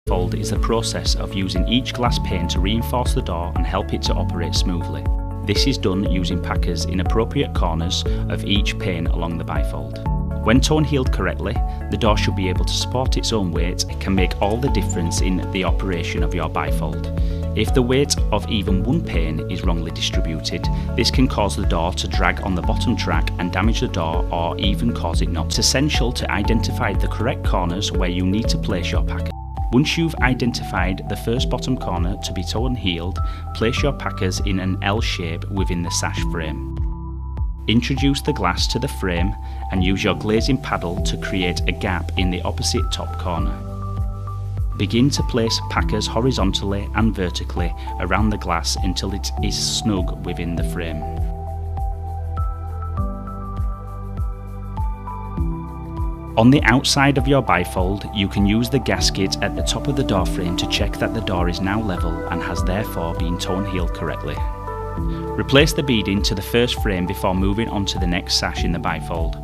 Bifold is the process of using each glass pane to reinforce the door and help it to operate smoothly. This is done using packers in appropriate corners of each pane along the bifold. When tone-heeled correctly, the door should be able to support its own weight. It can make all the difference in the operation of your bifold. If the weight of even one pane is wrongly distributed, this can cause the door to drag on the bottom track and damage the door or even cause it not. It's essential to identify the correct corners where you need to place your packer. Once you've identified the first bottom corner to be tone-heeled, place your packers in an L shape within the sash frame. Introduce the glass to the frame and use your glazing paddle to create a gap in the opposite top corner. Begin to place packers horizontally and vertically around the glass until it is snug within the frame. On the outside of your bifold, you can use the gasket at the top of the door frame to check that the door is now level and has therefore been tone-heeled correctly. Replace the beading to the first frame before moving on to the next sash in the bifold.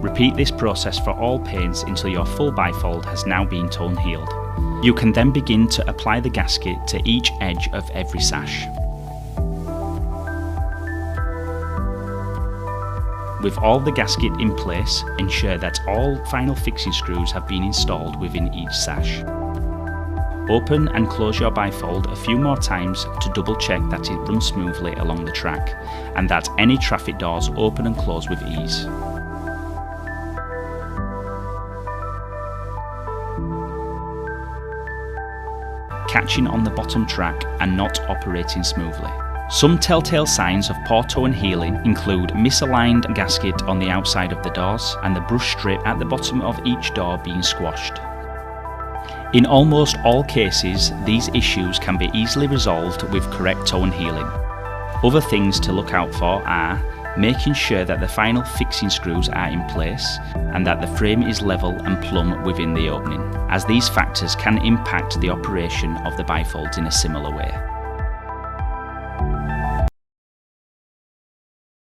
Repeat this process for all panes until your full bifold has now been tone-heeled. You can then begin to apply the gasket to each edge of every sash. With all the gasket in place, ensure that all final fixing screws have been installed within each sash. Open and close your bifold a few more times to double check that it runs smoothly along the track and that any traffic doors open and close with ease. Catching on the bottom track and not operating smoothly. Some telltale signs of poor tone heeling include misaligned gasket on the outside of the doors and the brush strip at the bottom of each door being squashed. In almost all cases, these issues can be easily resolved with correct tone heeling. Other things to look out for are making sure that the final fixing screws are in place and that the frame is level and plumb within the opening, as these factors can impact the operation of the bifolds in a similar way.